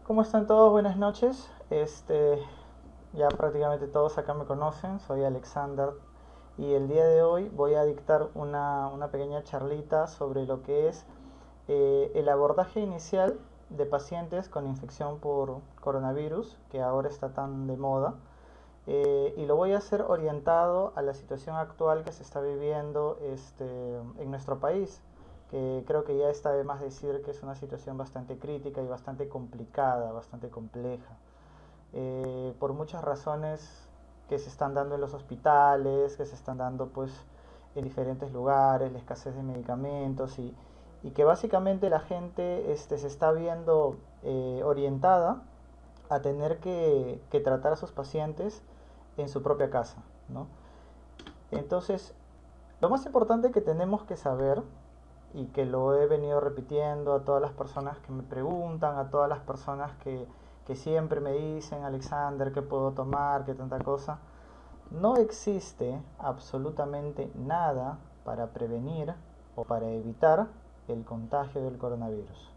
¿Cómo están todos? Buenas noches. Ya prácticamente todos acá me conocen. Soy Alexander y el día de hoy voy a dictar una pequeña charlita sobre lo que es el abordaje inicial de pacientes con infección por coronavirus, que ahora está tan de moda. Y lo voy a hacer orientado a la situación actual que se está viviendo en nuestro país, que creo que ya está de más decir que es una situación bastante crítica y bastante complicada, bastante compleja, por muchas razones que se están dando en los hospitales, que se están dando pues en diferentes lugares, la escasez de medicamentos y que básicamente la gente se está viendo orientada a tener que tratar a sus pacientes en su propia casa, ¿no? Entonces, lo más importante que tenemos que saber, y que lo he venido repitiendo a todas las personas que me preguntan, a todas las personas que siempre me dicen, Alexander, ¿qué puedo tomar? ¿Qué tanta cosa? No existe absolutamente nada para prevenir o para evitar el contagio del coronavirus.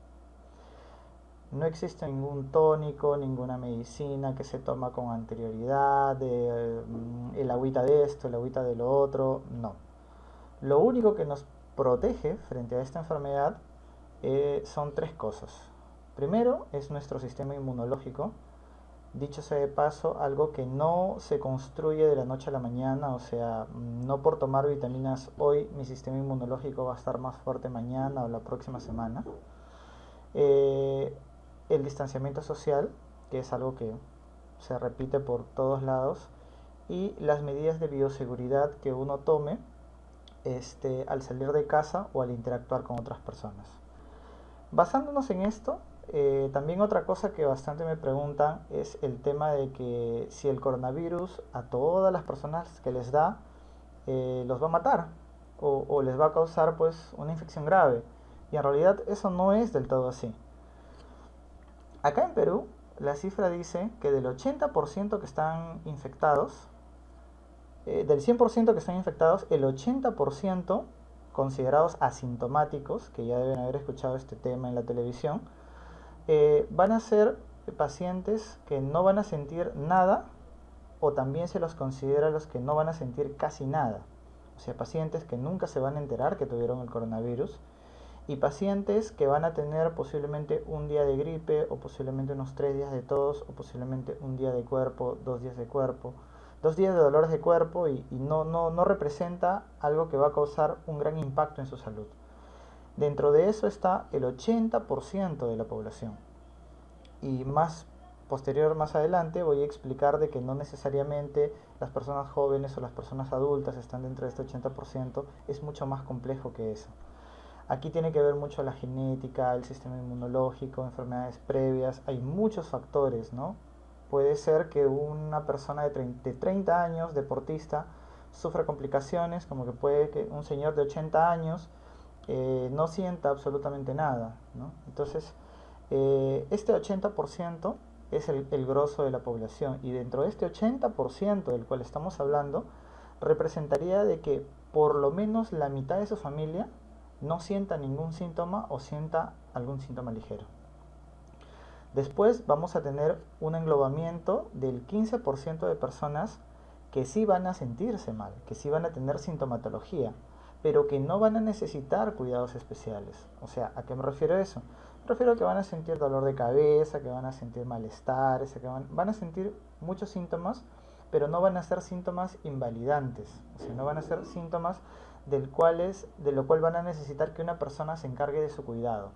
No existe ningún tónico, ninguna medicina que se toma con anterioridad, el agüita de esto, el agüita de lo otro, no. Lo único que nos protege frente a esta enfermedad son tres cosas. Primero es nuestro sistema inmunológico. Dicho sea de paso, algo que no se construye de la noche a la mañana, o sea, no por tomar vitaminas hoy mi sistema inmunológico va a estar más fuerte mañana o la próxima semana. Eh, el distanciamiento social, que es algo que se repite por todos lados, y las medidas de bioseguridad que uno tome al salir de casa o al interactuar con otras personas. Basándonos en esto, también otra cosa que bastante me preguntan es el tema de que si el coronavirus a todas las personas que les da los va a matar o les va a causar pues una infección grave. Y en realidad eso no es del todo así. Acá en Perú, la cifra dice que del 80% que están infectados, del 100% que están infectados, el 80% considerados asintomáticos, que ya deben haber escuchado este tema en la televisión, van a ser pacientes que no van a sentir nada o también se los considera los que no van a sentir casi nada. O sea, pacientes que nunca se van a enterar que tuvieron el coronavirus y pacientes que van a tener posiblemente un día de gripe o posiblemente unos 3 días de tos o posiblemente un día de cuerpo, 2 días de cuerpo, 2 días de dolores de cuerpo y no representa algo que va a causar un gran impacto en su salud. Dentro de eso está el 80% de la población. Y más adelante voy a explicar de que no necesariamente las personas jóvenes o las personas adultas están dentro de este 80%, es mucho más complejo que eso. Aquí tiene que ver mucho la genética, el sistema inmunológico, enfermedades previas, hay muchos factores, ¿no? Puede ser que una persona de 30 años, deportista, sufra complicaciones, como que puede que un señor de 80 años no sienta absolutamente nada, ¿no? Entonces, este 80% es el grosso de la población y dentro de este 80% del cual estamos hablando, representaría de que por lo menos la mitad de su familia no sienta ningún síntoma o sienta algún síntoma ligero. Después vamos a tener un englobamiento del 15% de personas que sí van a sentirse mal, que sí van a tener sintomatología, pero que no van a necesitar cuidados especiales. O sea, ¿a qué me refiero a eso? Me refiero a que van a sentir dolor de cabeza, que van a sentir malestar, que van a sentir muchos síntomas, pero no van a ser síntomas invalidantes, o sea, no van a ser síntomas de lo cual van a necesitar que una persona se encargue de su cuidado.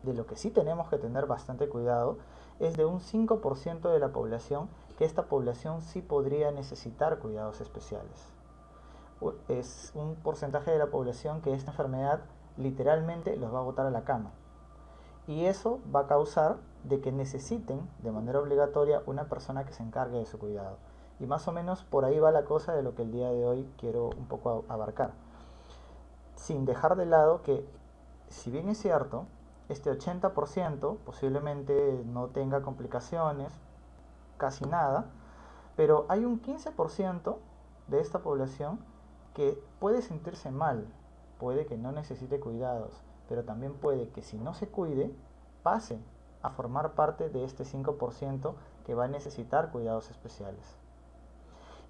De lo que sí tenemos que tener bastante cuidado es de un 5% de la población, que esta población sí podría necesitar cuidados especiales. Es un porcentaje de la población que esta enfermedad literalmente los va a botar a la cama. Y eso va a causar de que necesiten de manera obligatoria una persona que se encargue de su cuidado. Y más o menos por ahí va la cosa de lo que el día de hoy quiero un poco abarcar. Sin dejar de lado que, si bien es cierto, este 80% posiblemente no tenga complicaciones, casi nada, pero hay un 15% de esta población que puede sentirse mal, puede que no necesite cuidados, pero también puede que si no se cuide, pase a formar parte de este 5% que va a necesitar cuidados especiales.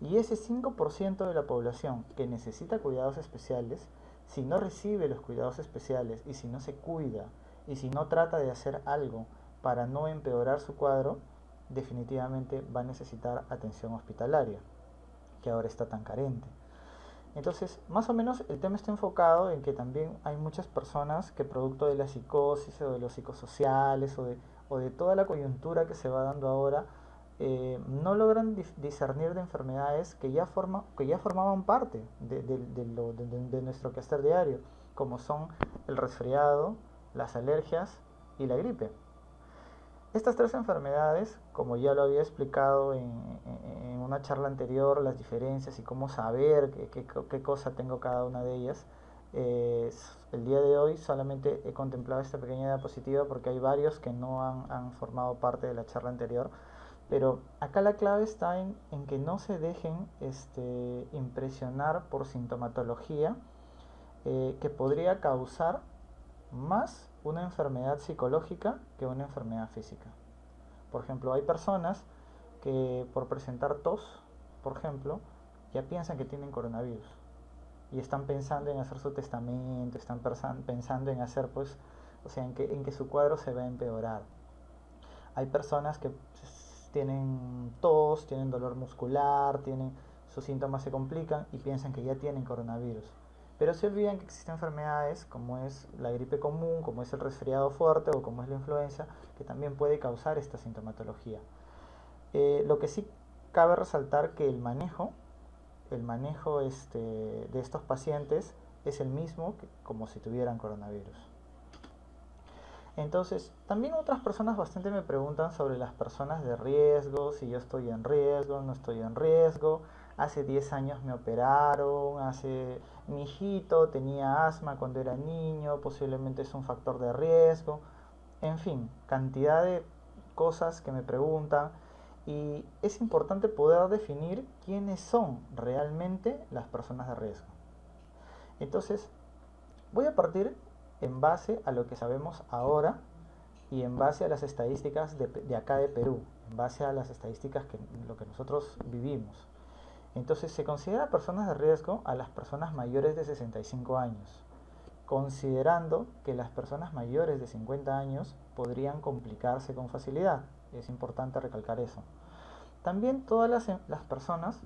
Y ese 5% de la población que necesita cuidados especiales, si no recibe los cuidados especiales y si no se cuida y si no trata de hacer algo para no empeorar su cuadro, definitivamente va a necesitar atención hospitalaria, que ahora está tan carente. Entonces, más o menos el tema está enfocado en que también hay muchas personas que producto de la psicosis o de los psicosociales o de toda la coyuntura que se va dando ahora, no logran discernir de enfermedades que ya formaban parte de nuestro quehacer diario, como son el resfriado, las alergias y la gripe. Estas tres enfermedades, como ya lo había explicado en una charla anterior, las diferencias y cómo saber qué cosa tengo cada una de ellas, el día de hoy solamente he contemplado esta pequeña diapositiva porque hay varios que no han formado parte de la charla anterior, pero acá la clave está en que no se dejen impresionar por sintomatología que podría causar más una enfermedad psicológica que una enfermedad física. Por ejemplo, hay personas que por presentar tos, por ejemplo, ya piensan que tienen coronavirus y están pensando en hacer su testamento, están pensando en hacer, pues, o sea, en que su cuadro se va a empeorar. Hay personas que tienen tos, tienen dolor muscular, sus síntomas se complican y piensan que ya tienen coronavirus. Pero se olvidan que existen enfermedades como es la gripe común, como es el resfriado fuerte o como es la influenza, que también puede causar esta sintomatología. Lo que sí cabe resaltar que el manejo de estos pacientes es el mismo que como si tuvieran coronavirus. Entonces, también otras personas bastante me preguntan sobre las personas de riesgo, si yo estoy en riesgo, no estoy en riesgo. Hace 10 años me operaron, mi hijito tenía asma cuando era niño, posiblemente es un factor de riesgo. En fin, cantidad de cosas que me preguntan y es importante poder definir quiénes son realmente las personas de riesgo. Entonces, voy a partir en base a lo que sabemos ahora y en base a las estadísticas de acá de Perú, en base a las estadísticas que lo que nosotros vivimos. Entonces se considera personas de riesgo a las personas mayores de 65 años, considerando que las personas mayores de 50 años podrían complicarse con facilidad. Es importante recalcar eso. También todas las personas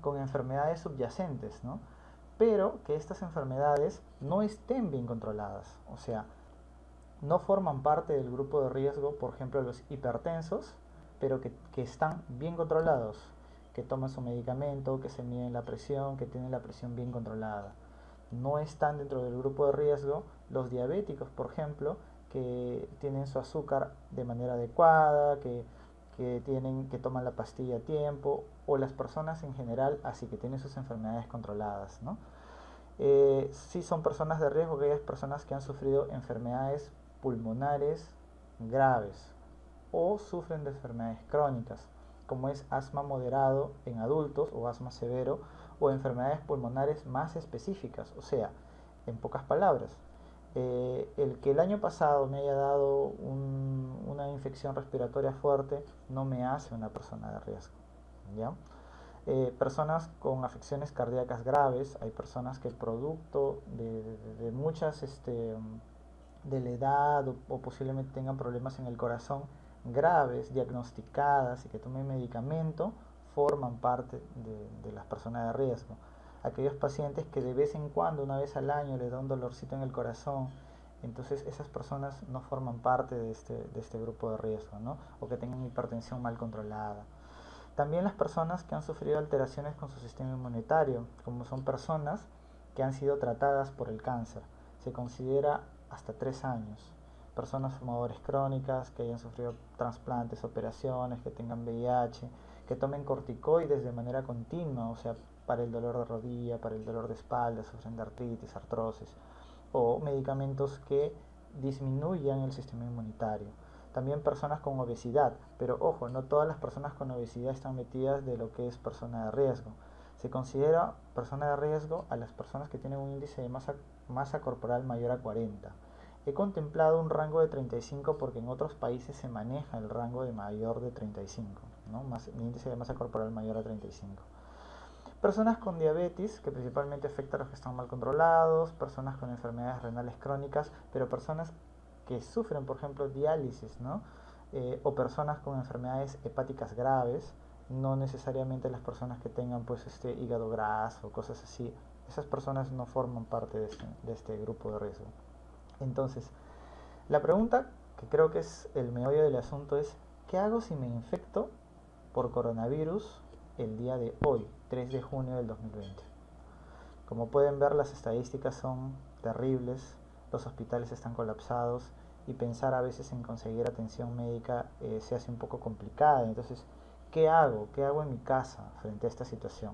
con enfermedades subyacentes, ¿no? Pero que estas enfermedades no estén bien controladas, o sea, no forman parte del grupo de riesgo, por ejemplo, los hipertensos, pero que están bien controlados, que toman su medicamento, que se miden la presión, que tienen la presión bien controlada. No están dentro del grupo de riesgo los diabéticos, por ejemplo, que tienen su azúcar de manera adecuada, que toman la pastilla a tiempo, o las personas en general, así que tienen sus enfermedades controladas, ¿no? Sí son personas de riesgo aquellas personas que han sufrido enfermedades pulmonares graves o sufren de enfermedades crónicas, como es asma moderado en adultos o asma severo, o enfermedades pulmonares más específicas. O sea, en pocas palabras, el que el año pasado me haya dado una infección respiratoria fuerte no me hace una persona de riesgo, ¿ya? Personas con afecciones cardíacas graves, hay personas que producto de muchas de la edad o posiblemente tengan problemas en el corazón graves, diagnosticadas y que tomen medicamento, forman parte de las personas de riesgo. Aquellos pacientes que de vez en cuando, una vez al año, les da un dolorcito en el corazón, entonces esas personas no forman parte de este grupo de riesgo, ¿no? O que tengan hipertensión mal controlada. También las personas que han sufrido alteraciones con su sistema inmunitario, como son personas que han sido tratadas por el cáncer, se considera hasta 3 años. Personas fumadoras crónicas que hayan sufrido trasplantes, operaciones, que tengan VIH, que tomen corticoides de manera continua, o sea, para el dolor de rodilla, para el dolor de espalda, sufren de artritis, artrosis, o medicamentos que disminuyan el sistema inmunitario. También personas con obesidad, pero ojo, no todas las personas con obesidad están metidas de lo que es persona de riesgo. Se considera persona de riesgo a las personas que tienen un índice de masa corporal mayor a 40. He contemplado un rango de 35 porque en otros países se maneja el rango de mayor de 35, ¿no? Mi índice de masa corporal mayor a 35. Personas con diabetes, que principalmente afecta a los que están mal controlados, personas con enfermedades renales crónicas, pero personas que sufren, por ejemplo, diálisis, ¿no? O personas con enfermedades hepáticas graves, no necesariamente las personas que tengan pues hígado graso o cosas así. Esas personas no forman parte de este grupo de riesgo. Entonces, la pregunta que creo que es el meollo del asunto es, ¿qué hago si me infecto por coronavirus el día de hoy, 3 de junio del 2020? Como pueden ver, las estadísticas son terribles, los hospitales están colapsados y pensar a veces en conseguir atención médica se hace un poco complicado. Entonces, ¿qué hago? ¿Qué hago en mi casa frente a esta situación?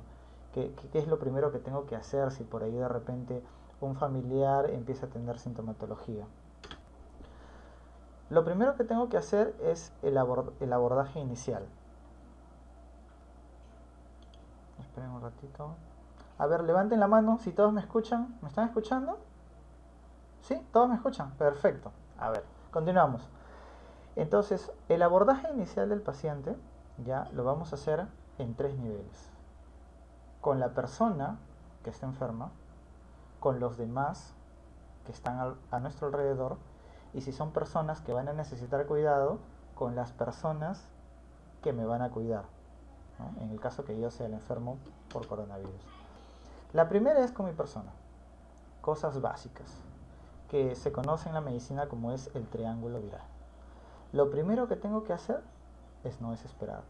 ¿Qué es lo primero que tengo que hacer si por ahí de repente un familiar empieza a tener sintomatología? Lo primero que tengo que hacer es el abordaje inicial. Esperen un ratito. A ver, levanten la mano si todos me escuchan. ¿Me están escuchando? ¿Sí? ¿Todos me escuchan? Perfecto. A ver, continuamos. Entonces, el abordaje inicial del paciente ya lo vamos a hacer en 3 niveles. Con la persona que está enferma, con los demás que están a nuestro alrededor, y si son personas que van a necesitar cuidado, con las personas que me van a cuidar, ¿no? En el caso que yo sea el enfermo por coronavirus. La primera es con mi persona. Cosas básicas que se conoce en la medicina como es el triángulo viral. Lo primero que tengo que hacer es no desesperarme.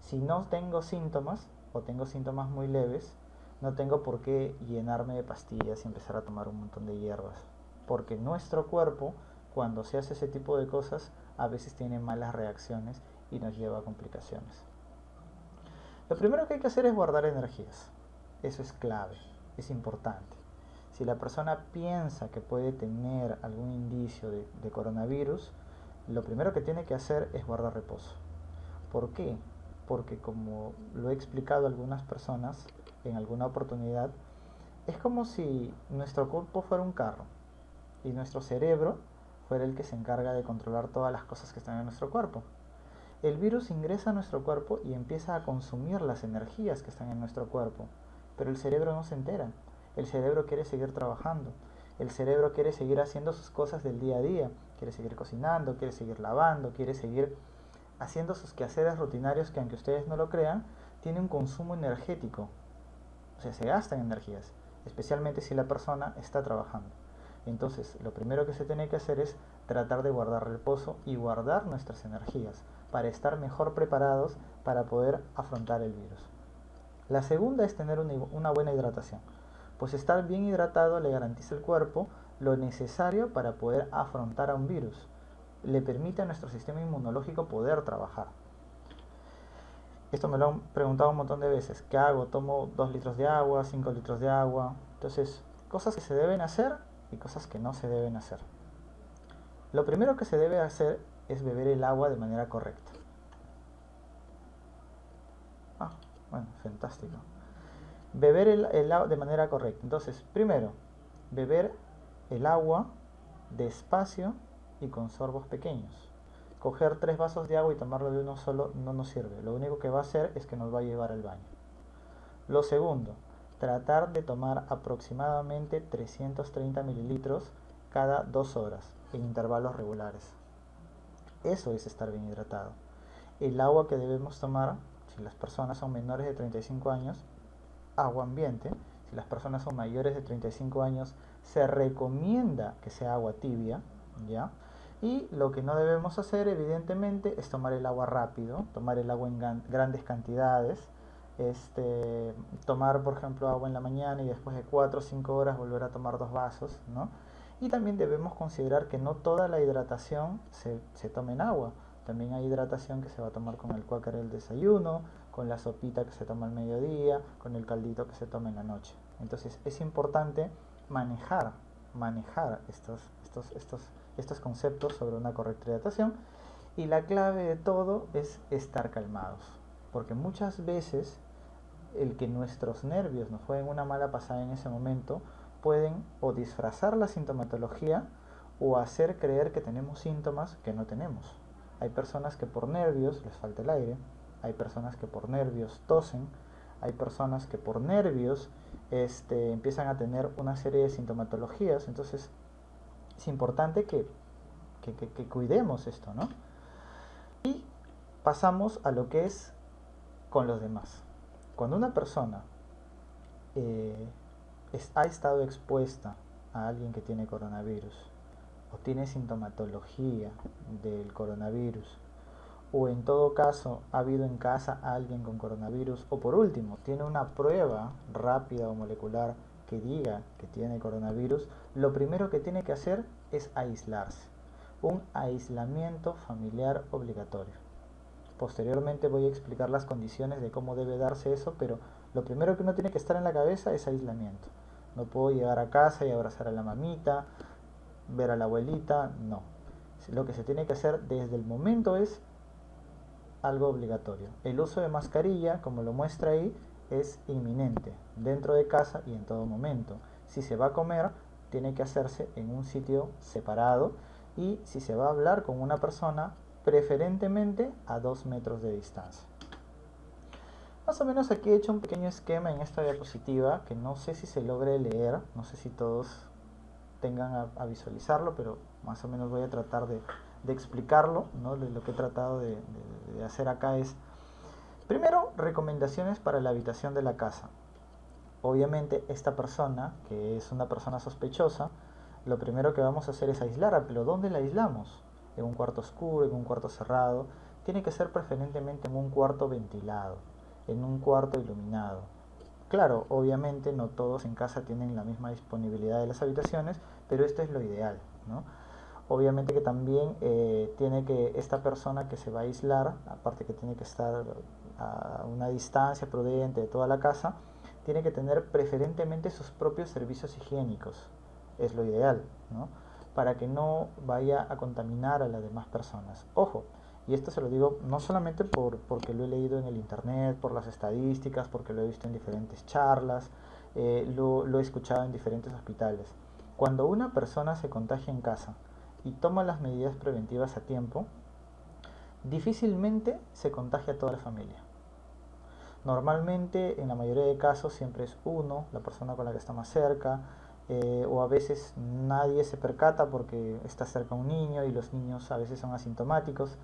Si no tengo síntomas o tengo síntomas muy leves, no tengo por qué llenarme de pastillas y empezar a tomar un montón de hierbas, porque nuestro cuerpo, cuando se hace ese tipo de cosas, a veces tiene malas reacciones y nos lleva a complicaciones. Lo primero que hay que hacer es guardar energías. Eso es clave, es importante. Si la persona piensa que puede tener algún indicio de coronavirus, lo primero que tiene que hacer es guardar reposo. ¿Por qué? Porque como lo he explicado a algunas personas en alguna oportunidad, es como si nuestro cuerpo fuera un carro y nuestro cerebro fuera el que se encarga de controlar todas las cosas que están en nuestro cuerpo. El virus ingresa a nuestro cuerpo y empieza a consumir las energías que están en nuestro cuerpo, pero el cerebro no se entera. El cerebro quiere seguir trabajando, el cerebro quiere seguir haciendo sus cosas del día a día, quiere seguir cocinando, quiere seguir lavando, quiere seguir haciendo sus quehaceres rutinarios que, aunque ustedes no lo crean, tiene un consumo energético. O sea, se gastan energías, especialmente si la persona está trabajando. Entonces, lo primero que se tiene que hacer es tratar de guardar reposo y guardar nuestras energías para estar mejor preparados para poder afrontar el virus. La segunda es tener una buena hidratación, pues estar bien hidratado le garantiza al cuerpo lo necesario para poder afrontar a un virus. Le permite a nuestro sistema inmunológico poder trabajar. Esto me lo han preguntado un montón de veces. ¿Qué hago? ¿Tomo 2 litros de agua, 5 litros de agua? Entonces, cosas que se deben hacer y cosas que no se deben hacer. Lo primero que se debe hacer es beber el agua de manera correcta. Bueno, fantástico. Beber el agua de manera correcta. Entonces, primero, beber el agua despacio y con sorbos pequeños. Coger 3 vasos de agua y tomarlo de uno solo no nos sirve. Lo único que va a hacer es que nos va a llevar al baño. Lo segundo, tratar de tomar aproximadamente 330 mililitros cada 2 horas en intervalos regulares. Eso es estar bien hidratado. El agua que debemos tomar, si las personas son menores de 35 años, agua ambiente. Si las personas son mayores de 35 años, se recomienda que sea agua tibia, ¿ya? Y lo que no debemos hacer, evidentemente, es tomar el agua rápido, tomar el agua en grandes cantidades, tomar, por ejemplo, agua en la mañana y después de 4 o 5 horas volver a tomar 2 vasos, ¿no? Y también debemos considerar que no toda la hidratación se toma en agua. También hay hidratación que se va a tomar con el cuáquer del desayuno, con la sopita que se toma al mediodía, con el caldito que se toma en la noche. Entonces es importante manejar estos conceptos sobre una correcta hidratación, y la clave de todo es estar calmados, porque muchas veces el que nuestros nervios nos jueguen una mala pasada en ese momento pueden o disfrazar la sintomatología o hacer creer que tenemos síntomas que no tenemos. Hay personas que por nervios les falta el aire, hay personas que por nervios tosen, hay personas que por nervios empiezan a tener una serie de sintomatologías. Entonces es importante que cuidemos esto, ¿no? Y pasamos a lo que es con los demás. Cuando una persona ha estado expuesta a alguien que tiene coronavirus, o tiene sintomatología del coronavirus, o en todo caso ha habido en casa a alguien con coronavirus, o por último tiene una prueba rápida o molecular que diga que tiene coronavirus, lo primero que tiene que hacer es aislarse. Un aislamiento familiar obligatorio. Posteriormente voy a explicar las condiciones de cómo debe darse eso, pero lo primero que uno tiene que estar en la cabeza es aislamiento. No puedo llegar a casa y abrazar a la mamita, ver a la abuelita, no. Lo que se tiene que hacer desde el momento es algo obligatorio. El uso de mascarilla, como lo muestra ahí, es inminente, dentro de casa y en todo momento. Si se va a comer, tiene que hacerse en un sitio separado, y si se va a hablar con una persona, preferentemente a 2 metros de distancia. Más o menos aquí he hecho un pequeño esquema en esta diapositiva que no sé si se logre leer, no sé si todos tengan a visualizarlo, pero más o menos voy a tratar de explicarlo, ¿no? Lo que he tratado de hacer acá es, primero, recomendaciones para la habitación de la casa. Obviamente esta persona, que es una persona sospechosa, lo primero que vamos a hacer es aislarla, pero ¿dónde la aislamos? En un cuarto oscuro, en un cuarto cerrado. Tiene que ser preferentemente en un cuarto ventilado, en un cuarto iluminado. Claro, obviamente no todos en casa tienen la misma disponibilidad de las habitaciones, pero esto es lo ideal, ¿no? Obviamente que también tiene que esta persona que se va a aislar, aparte que tiene que estar a una distancia prudente de toda la casa, tiene que tener preferentemente sus propios servicios higiénicos, es lo ideal, ¿no? Para que no vaya a contaminar a las demás personas. Ojo, y esto se lo digo no solamente porque lo he leído en el internet, por las estadísticas, porque lo he visto en diferentes charlas, lo he escuchado en diferentes hospitales. Cuando una persona se contagia en casa y toma las medidas preventivas a tiempo, difícilmente se contagia a toda la familia. Normalmente, en la mayoría de casos, siempre es uno, la persona con la que está más cerca, o a veces nadie se percata porque está cerca un niño y los niños a veces son asintomáticos.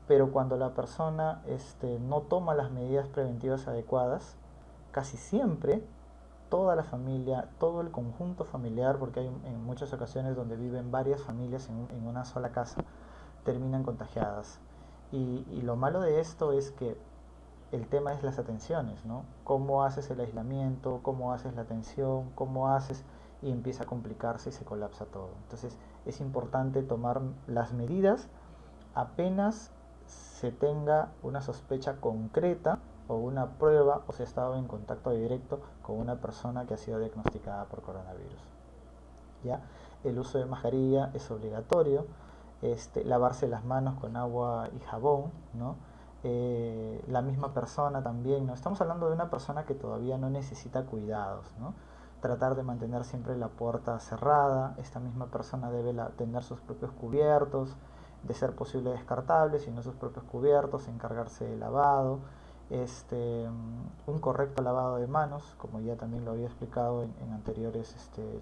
Pero cuando la persona no toma las medidas preventivas adecuadas, casi siempre toda la familia, todo el conjunto familiar, porque hay en muchas ocasiones donde viven varias familias en una sola casa, terminan contagiadas. Y lo malo de esto es que el tema es las atenciones, ¿no? ¿Cómo haces el aislamiento? ¿Cómo haces la atención? ¿Cómo haces? Y empieza a complicarse y se colapsa todo. Entonces es importante tomar las medidas apenas se tenga una sospecha concreta o una prueba o se ha estado en contacto directo con una persona que ha sido diagnosticada por coronavirus. ¿Ya? El uso de mascarilla es obligatorio, lavarse las manos con agua y jabón, ¿no? La misma persona también, ¿no? Estamos hablando de una persona que todavía no necesita cuidados, ¿no? Tratar de mantener siempre la puerta cerrada. Esta misma persona debe tener sus propios cubiertos, de ser posible descartables, sino sus propios cubiertos, encargarse de lavado, un correcto lavado de manos, como ya también lo había explicado en anteriores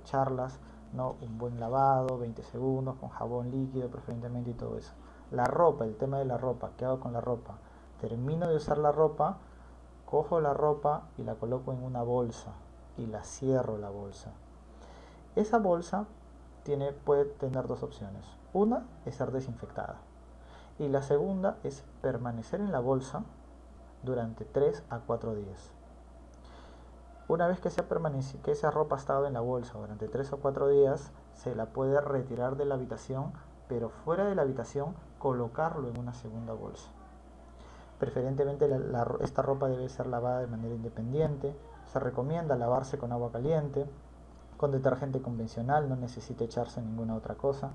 charlas, ¿no? Un buen lavado, 20 segundos, con jabón líquido preferentemente y todo eso. La ropa, el tema de la ropa, ¿qué hago con la ropa? Termino de usar la ropa, cojo la ropa y la coloco en una bolsa y la cierro la bolsa. Esa bolsa puede tener dos opciones. Una es ser desinfectada y la segunda es permanecer en la bolsa durante 3 a 4 días. Una vez que esa ropa ha estado en la bolsa durante 3 o 4 días, se la puede retirar de la habitación, pero fuera de la habitación colocarlo en una segunda bolsa. Preferentemente esta ropa debe ser lavada de manera independiente. Se recomienda lavarse con agua caliente, con detergente convencional, no necesita echarse ninguna otra cosa,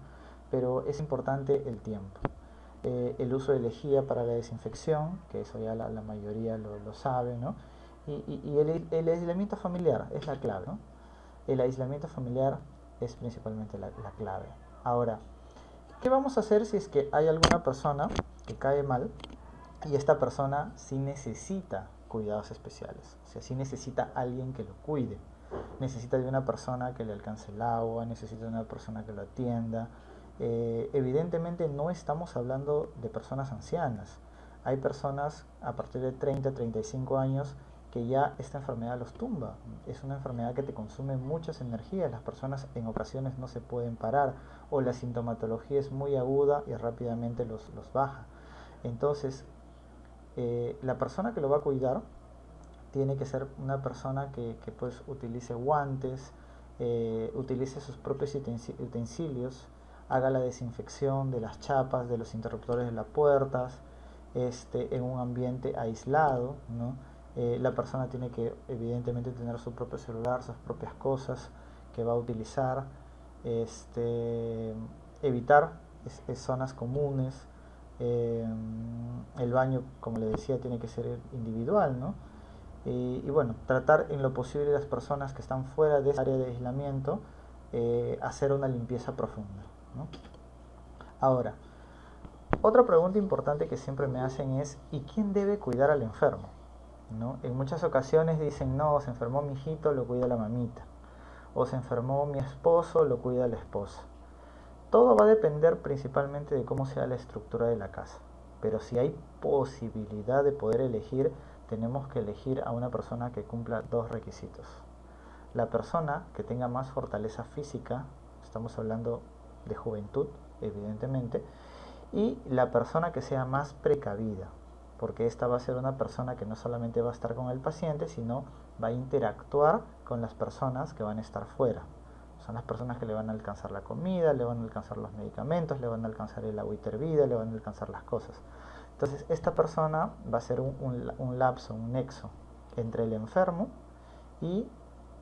pero es importante el tiempo. El uso de lejía para la desinfección, que eso ya la mayoría lo sabe, ¿no? Y el aislamiento familiar es la clave, ¿no? El aislamiento familiar es principalmente la clave. Ahora, ¿qué vamos a hacer si es que hay alguna persona que cae mal y esta persona sí necesita cuidados especiales? O sea, sí necesita alguien que lo cuide. Necesita de una persona que le alcance el agua, necesita de una persona que lo atienda. Evidentemente no estamos hablando de personas ancianas. Hay personas a partir de 30, 35 años que ya esta enfermedad los tumba. Es una enfermedad que te consume muchas energías. Las personas en ocasiones no se pueden parar o la sintomatología es muy aguda y rápidamente los baja. Entonces, la persona que lo va a cuidar tiene que ser una persona que pues utilice guantes, utilice sus propios utensilios, haga la desinfección de las chapas, de los interruptores de las puertas, en un ambiente aislado, ¿no? La persona tiene que evidentemente tener su propio celular, sus propias cosas que va a utilizar, evitar zonas comunes, el baño, como le decía, tiene que ser individual, ¿no? Y bueno, tratar en lo posible las personas que están fuera de esa área de aislamiento, hacer una limpieza profunda, ¿no? Ahora, otra pregunta importante que siempre me hacen es, ¿y quién debe cuidar al enfermo? ¿No? En muchas ocasiones dicen, no, se enfermó mi hijito, lo cuida la mamita. O se enfermó mi esposo, lo cuida la esposa. Todo va a depender principalmente de cómo sea la estructura de la casa. Pero si hay posibilidad de poder elegir, tenemos que elegir a una persona que cumpla dos requisitos. La persona que tenga más fortaleza física, estamos hablando de juventud, evidentemente, y la persona que sea más precavida, porque esta va a ser una persona que no solamente va a estar con el paciente, sino va a interactuar con las personas que van a estar fuera. Son las personas que le van a alcanzar la comida, le van a alcanzar los medicamentos, le van a alcanzar el agua hervida, le van a alcanzar las cosas. Entonces, esta persona va a ser un lapso, un nexo entre el enfermo y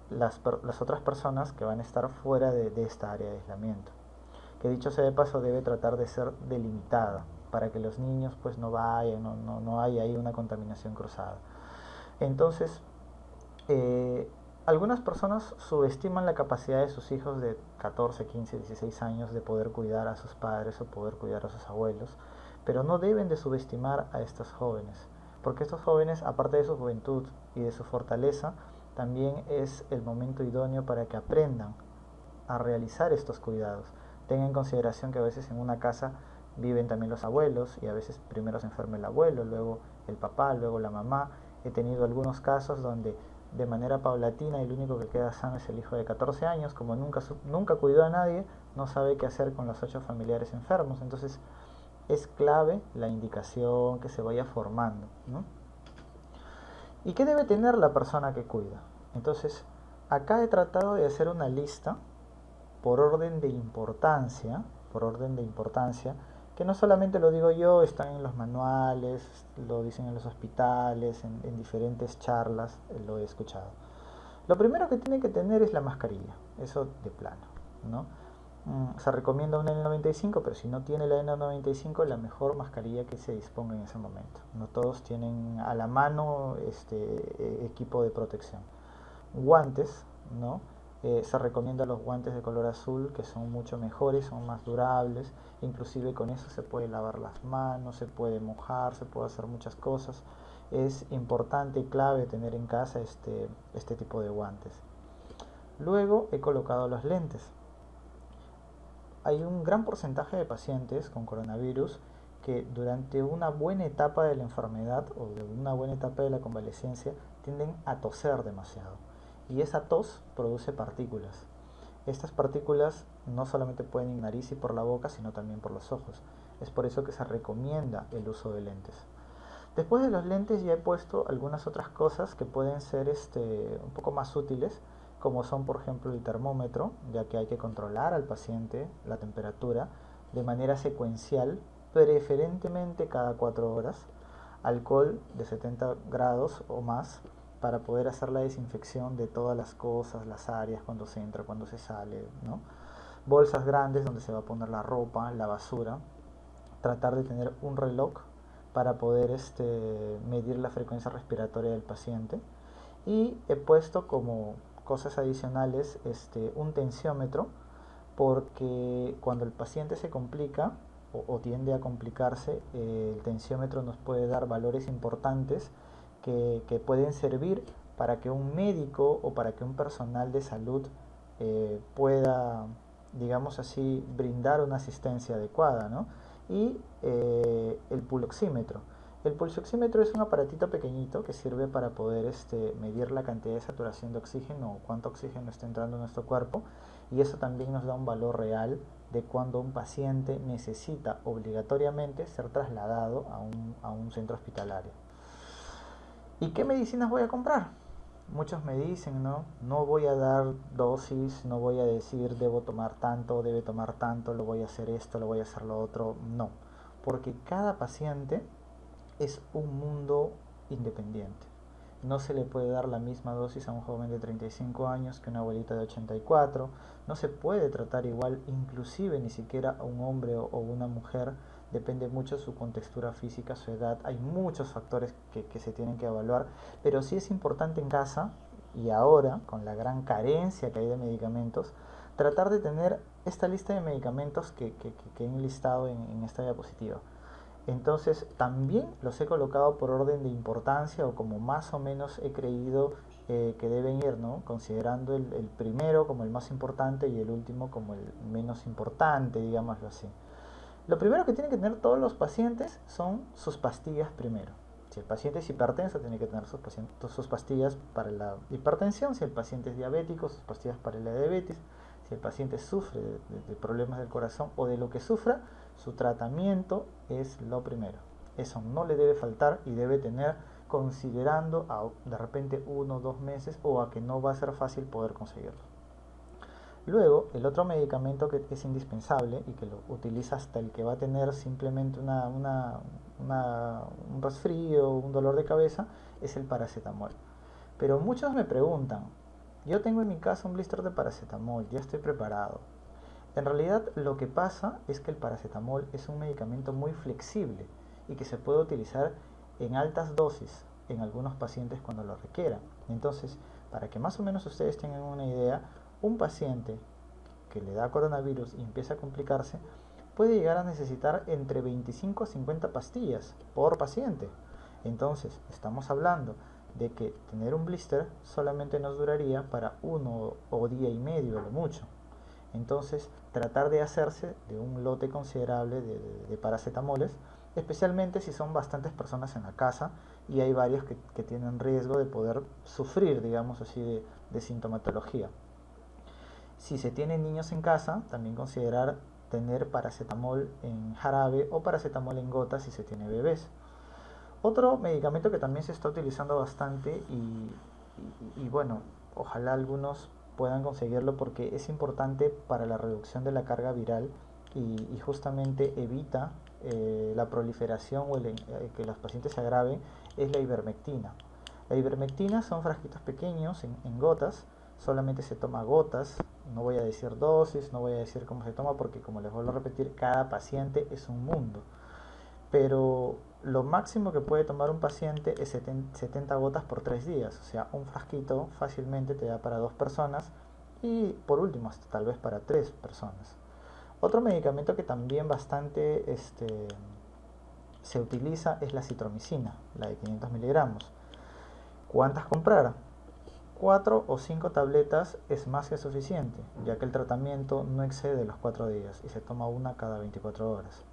las otras personas que van a estar fuera de esta área de aislamiento. Que dicho sea de paso, debe tratar de ser delimitada para que los niños pues no vayan, no haya ahí una contaminación cruzada. Entonces, algunas personas subestiman la capacidad de sus hijos de 14, 15, 16 años de poder cuidar a sus padres o poder cuidar a sus abuelos, pero no deben de subestimar a estos jóvenes, porque estos jóvenes, aparte de su juventud y de su fortaleza, también es el momento idóneo para que aprendan a realizar estos cuidados. Tengan en consideración que a veces en una casa viven también los abuelos y a veces primero se enferma el abuelo, luego el papá, luego la mamá. He tenido algunos casos donde de manera paulatina el único que queda sano es el hijo de 14 años, como nunca cuidó a nadie, no sabe qué hacer con los 8 familiares enfermos. Entonces es clave la indicación que se vaya formando, ¿no? ¿Y qué debe tener la persona que cuida? Entonces, acá he tratado de hacer una lista por orden de importancia, que no solamente lo digo yo, están en los manuales, lo dicen en los hospitales, en diferentes charlas, lo he escuchado. Lo primero que tiene que tener es la mascarilla, eso de plano, ¿no? Se recomienda una N95, pero si no tiene la N95, la mejor mascarilla que se disponga en ese momento. No todos tienen a la mano equipo de protección. Guantes, ¿no? Se recomienda los guantes de color azul, que son mucho mejores, son más durables, inclusive con eso se puede lavar las manos, se puede mojar, se puede hacer muchas cosas. Es importante y clave tener en casa este tipo de guantes. Luego he colocado los lentes. Hay un gran porcentaje de pacientes con coronavirus que durante una buena etapa de la enfermedad o de una buena etapa de la convalecencia tienden a toser demasiado. Y esa tos produce partículas. Estas partículas no solamente pueden ir en nariz y por la boca, sino también por los ojos. Es por eso que se recomienda el uso de lentes. Después de los lentes ya he puesto algunas otras cosas que pueden ser un poco más útiles, como son por ejemplo el termómetro, ya que hay que controlar al paciente la temperatura de manera secuencial, preferentemente cada 4 horas, alcohol de 70 grados o más, para poder hacer la desinfección de todas las cosas, las áreas, cuando se entra, cuando se sale, ¿no? Bolsas grandes donde se va a poner la ropa, la basura. Tratar de tener un reloj para poder medir la frecuencia respiratoria del paciente. Y he puesto como cosas adicionales un tensiómetro porque cuando el paciente se complica o tiende a complicarse, el tensiómetro nos puede dar valores importantes que pueden servir para que un médico o para que un personal de salud pueda, digamos así, brindar una asistencia adecuada, ¿no? Y el pulsoxímetro. El pulsoxímetro es un aparatito pequeñito que sirve para poder medir la cantidad de saturación de oxígeno o cuánto oxígeno está entrando en nuestro cuerpo, y eso también nos da un valor real de cuando un paciente necesita obligatoriamente ser trasladado a un centro hospitalario. ¿Y qué medicinas voy a comprar? Muchos me dicen, ¿no? No voy a dar dosis, no voy a decir debo tomar tanto, debe tomar tanto, lo voy a hacer esto, lo voy a hacer lo otro. No, porque cada paciente es un mundo independiente. No se le puede dar la misma dosis a un joven de 35 años que a una abuelita de 84. No se puede tratar igual, inclusive ni siquiera a un hombre o una mujer. Depende mucho de su contextura física, su edad. Hay muchos factores que se tienen que evaluar. Pero sí es importante en casa, y ahora, con la gran carencia que hay de medicamentos, tratar de tener esta lista de medicamentos que he enlistado en esta diapositiva. Entonces también los he colocado por orden de importancia, o como más o menos he creído que deben ir, ¿no? Considerando el primero como el más importante y el último como el menos importante, digámoslo así. Lo primero que tienen que tener todos los pacientes son sus pastillas primero. Si el paciente es hipertenso, tiene que tener sus pastillas para la hipertensión. Si el paciente es diabético, sus pastillas para la diabetes. Si el paciente sufre de problemas del corazón o de lo que sufra, su tratamiento es lo primero. Eso no le debe faltar y debe tener, considerando a de repente 1 o 2 meses, o a que no va a ser fácil poder conseguirlo. Luego, el otro medicamento que es indispensable y que lo utiliza hasta el que va a tener simplemente un resfrío, un dolor de cabeza, es el paracetamol. Pero muchos me preguntan, yo tengo en mi casa un blister de paracetamol, ya estoy preparado. En realidad lo que pasa es que el paracetamol es un medicamento muy flexible y que se puede utilizar en altas dosis en algunos pacientes cuando lo requieran. Entonces, para que más o menos ustedes tengan una idea, un paciente que le da coronavirus y empieza a complicarse puede llegar a necesitar entre 25 a 50 pastillas por paciente. Entonces, estamos hablando de que tener un blister solamente nos duraría para 1 o día y medio a lo mucho. Entonces, tratar de hacerse de un lote considerable de paracetamoles, especialmente si son bastantes personas en la casa y hay varios que tienen riesgo de poder sufrir, digamos así, de sintomatología. Si se tienen niños en casa, también considerar tener paracetamol en jarabe o paracetamol en gotas si se tiene bebés. Otro medicamento que también se está utilizando bastante y bueno, ojalá algunos puedan conseguirlo porque es importante para la reducción de la carga viral y justamente evita la proliferación o que los pacientes se agraven, es la ivermectina. La ivermectina son frasquitos pequeños en gotas, solamente se toma gotas, no voy a decir dosis, no voy a decir cómo se toma porque, como les vuelvo a repetir, cada paciente es un mundo. Pero lo máximo que puede tomar un paciente es 70 gotas por 3 días, o sea, un frasquito fácilmente te da para 2 personas y por último hasta tal vez para 3 personas. Otro medicamento que también bastante se utiliza es la citromicina, la de 500 miligramos. ¿Cuántas comprar? 4 o 5 tabletas es más que suficiente, ya que el tratamiento no excede los 4 días y se toma una cada 24 horas.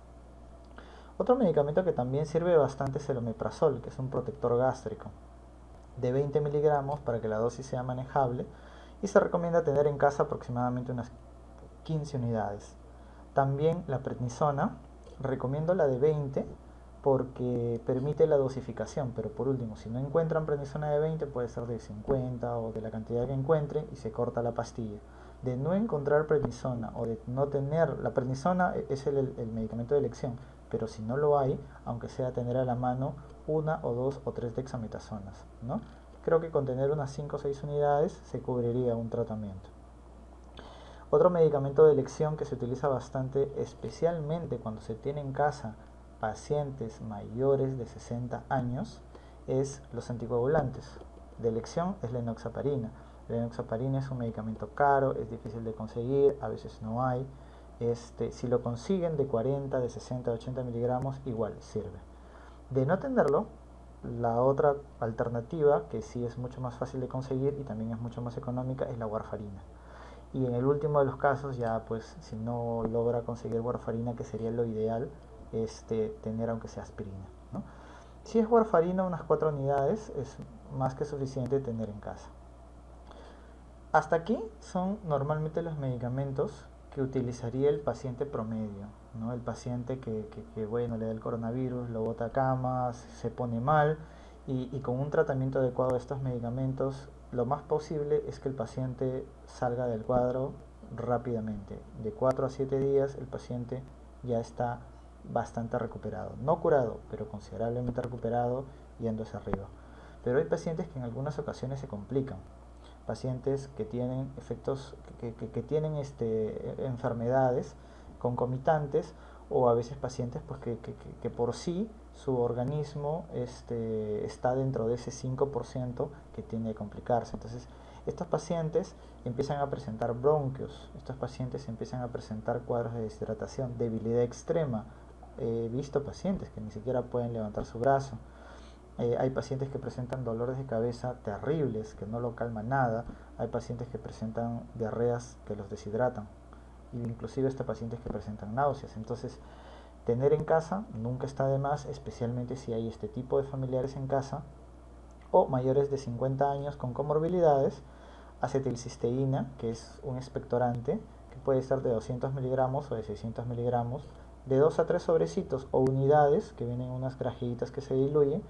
Otro medicamento que también sirve bastante es el omeprazol, que es un protector gástrico, de 20 miligramos para que la dosis sea manejable, y se recomienda tener en casa aproximadamente unas 15 unidades. También la prednisona, recomiendo la de 20 porque permite la dosificación, pero por último, si no encuentran prednisona de 20, puede ser de 50 o de la cantidad que encuentren y se corta la pastilla. De no encontrar prednisona o de no tener, la prednisona es el medicamento de elección, pero si no lo hay, aunque sea tener a la mano 1 o 2 o 3 dexametásonas, ¿no? Creo que con tener unas 5 o 6 unidades se cubriría un tratamiento. Otro medicamento de elección que se utiliza bastante, especialmente cuando se tiene en casa pacientes mayores de 60 años, es los anticoagulantes. De elección es la enoxaparina. El enoxaparina es un medicamento caro, es difícil de conseguir, a veces no hay. Si lo consiguen de 40, de 60, de 80 miligramos, igual sirve. De no tenerlo, la otra alternativa, que sí es mucho más fácil de conseguir y también es mucho más económica, es la warfarina. Y en el último de los casos, ya pues si no logra conseguir warfarina, que sería lo ideal, tener aunque sea aspirina, ¿no? Si es warfarina, unas 4 unidades es más que suficiente tener en casa. Hasta aquí son normalmente los medicamentos que utilizaría el paciente promedio, ¿no? El paciente que, bueno, le da el coronavirus, lo bota a cama, se pone mal y con un tratamiento adecuado de estos medicamentos, lo más posible es que el paciente salga del cuadro rápidamente. De 4 a 7 días el paciente ya está bastante recuperado. No curado, pero considerablemente recuperado, yéndose arriba. Pero hay pacientes que en algunas ocasiones se complican. Pacientes que tienen efectos, que tienen enfermedades concomitantes, o a veces pacientes pues, que por sí su organismo está dentro de ese 5% que tiene que complicarse. Entonces, estos pacientes empiezan a presentar bronquios, estos pacientes empiezan a presentar cuadros de deshidratación, debilidad extrema. He visto pacientes que ni siquiera pueden levantar su brazo. Hay pacientes que presentan dolores de cabeza terribles, que no lo calman nada. Hay pacientes que presentan diarreas que los deshidratan. E inclusive pacientes que presentan náuseas. Entonces, tener en casa nunca está de más, especialmente si hay este tipo de familiares en casa o mayores de 50 años con comorbilidades. Acetilcisteína, que es un expectorante, que puede estar de 200 miligramos o de 600 miligramos, de 2 a 3 sobrecitos o unidades, que vienen unas grajitas que se diluyen,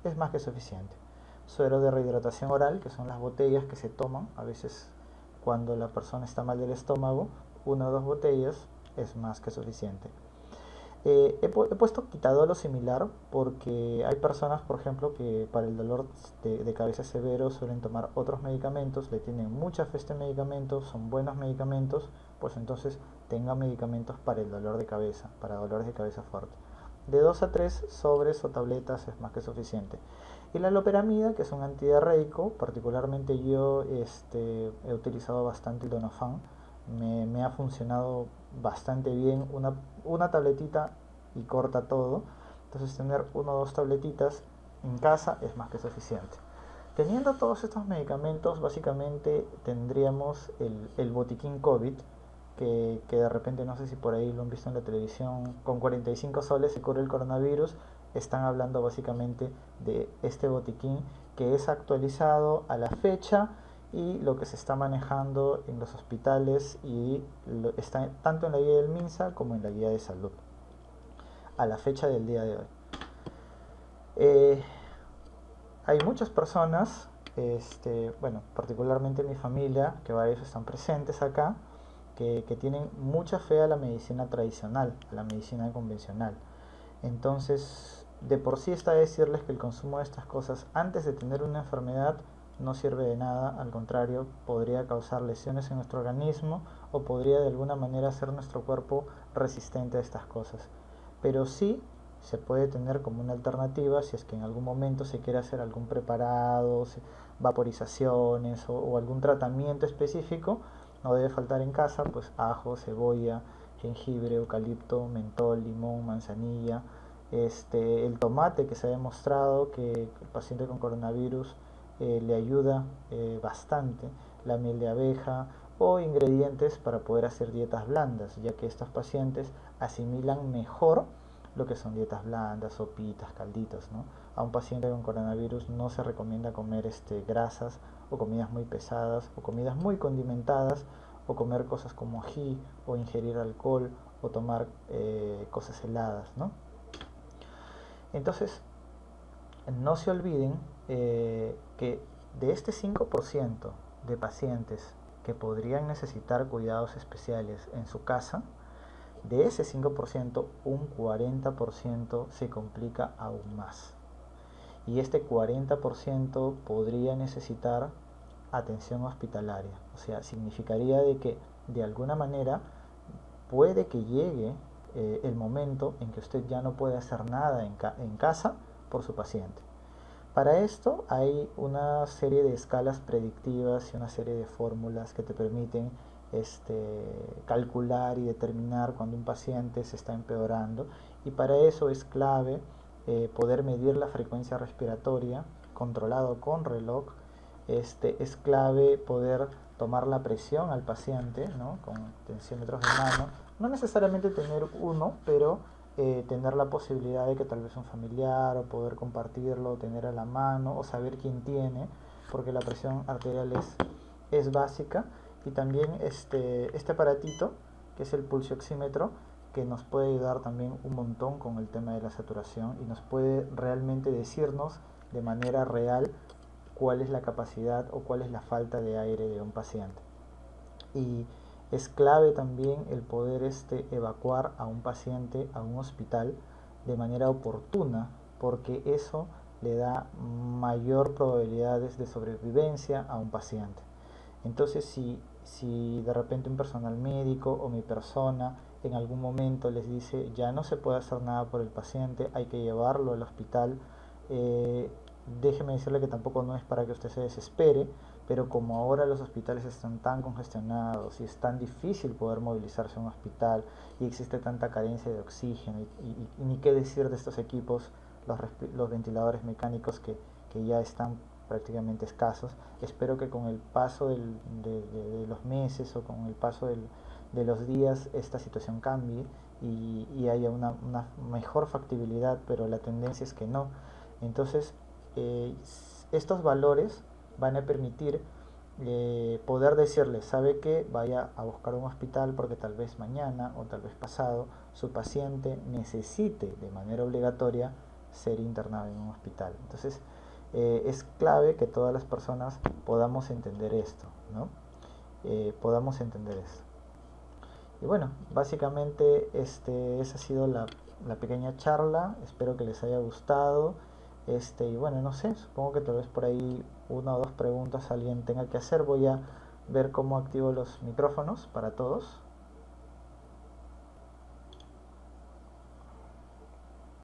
es más que suficiente. Suero de rehidratación oral, que son las botellas que se toman a veces cuando la persona está mal del estómago, 1 o 2 botellas es más que suficiente. He puesto quitadolo similar porque hay personas, por ejemplo, que para el dolor de cabeza severo suelen tomar otros medicamentos, le tienen mucha fe a este medicamento, son buenos medicamentos, pues entonces tenga medicamentos para el dolor de cabeza, para dolores de cabeza fuerte. De 2 a 3 sobres o tabletas es más que suficiente. Y la loperamida, que es un antidiarreico, particularmente yo he utilizado bastante el Donofan, me ha funcionado bastante bien, una tabletita y corta todo. Entonces tener 1 o 2 tabletitas en casa es más que suficiente. Teniendo todos estos medicamentos, básicamente tendríamos el botiquín COVID, que de repente, no sé si por ahí lo han visto en la televisión, con 45 soles se cura el coronavirus. Están hablando básicamente de este botiquín que es actualizado a la fecha y lo que se está manejando en los hospitales, y está tanto en la guía del MINSA como en la guía de salud a la fecha del día de hoy. Hay muchas personas, bueno, particularmente mi familia, que varios están presentes acá, que tienen mucha fe a la medicina tradicional, a la medicina convencional. Entonces, de por sí está decirles que el consumo de estas cosas antes de tener una enfermedad no sirve de nada, al contrario, podría causar lesiones en nuestro organismo o podría de alguna manera hacer nuestro cuerpo resistente a estas cosas. Pero sí se puede tener como una alternativa si es que en algún momento se quiere hacer algún preparado, vaporizaciones o algún tratamiento específico. No debe faltar en casa pues ajo, cebolla, jengibre, eucalipto, mentol, limón, manzanilla, el tomate, que se ha demostrado que el paciente con coronavirus le ayuda bastante, la miel de abeja o ingredientes para poder hacer dietas blandas, ya que estos pacientes asimilan mejor lo que son dietas blandas, sopitas, calditos, ¿no? A un paciente con coronavirus no se recomienda comer grasas o comidas muy pesadas o comidas muy condimentadas, o comer cosas como ají, o ingerir alcohol, o tomar cosas heladas, ¿no? Entonces, no se olviden que de este 5% de pacientes que podrían necesitar cuidados especiales en su casa, de ese 5%, un 40% se complica aún más. Y este 40% podría necesitar atención hospitalaria. O sea, significaría de que de alguna manera puede que llegue el momento en que usted ya no puede hacer nada en casa por su paciente. Para esto hay una serie de escalas predictivas y una serie de fórmulas que te permiten calcular y determinar cuando un paciente se está empeorando, y para eso es clave poder medir la frecuencia respiratoria controlado con reloj. Es clave poder tomar la presión al paciente, ¿no? Con tensiómetros de mano, no necesariamente tener uno, pero tener la posibilidad de que tal vez un familiar, o poder compartirlo, tener a la mano o saber quién tiene, porque la presión arterial es básica. Y también este aparatito, que es el pulsioxímetro, que nos puede ayudar también un montón con el tema de la saturación, y nos puede realmente decirnos de manera real cuál es la capacidad o cuál es la falta de aire de un paciente. Y es clave también el poder evacuar a un paciente a un hospital de manera oportuna, porque eso le da mayor probabilidades de sobrevivencia a un paciente. Entonces, si de repente un personal médico o mi persona en algún momento les dice ya no se puede hacer nada por el paciente, hay que llevarlo al hospital, déjeme decirle que tampoco no es para que usted se desespere, pero como ahora los hospitales están tan congestionados y es tan difícil poder movilizarse a un hospital y existe tanta carencia de oxígeno, y ni qué decir de estos equipos, los ventiladores mecánicos que ya están prácticamente escasos, espero que con el paso de los meses, o con el paso de los días, esta situación cambie y haya una mejor factibilidad, pero la tendencia es que no. Entonces, estos valores van a permitir poder decirle, sabe que vaya a buscar un hospital porque tal vez mañana o tal vez pasado su paciente necesite de manera obligatoria ser internado en un hospital. Entonces, es clave que todas las personas podamos entender esto, ¿no? Podamos entender esto. Y bueno, básicamente esa ha sido la pequeña charla. Espero que les haya gustado. Y bueno, no sé, supongo que tal vez por ahí una o dos preguntas alguien tenga que hacer. Voy a ver cómo activo los micrófonos para todos.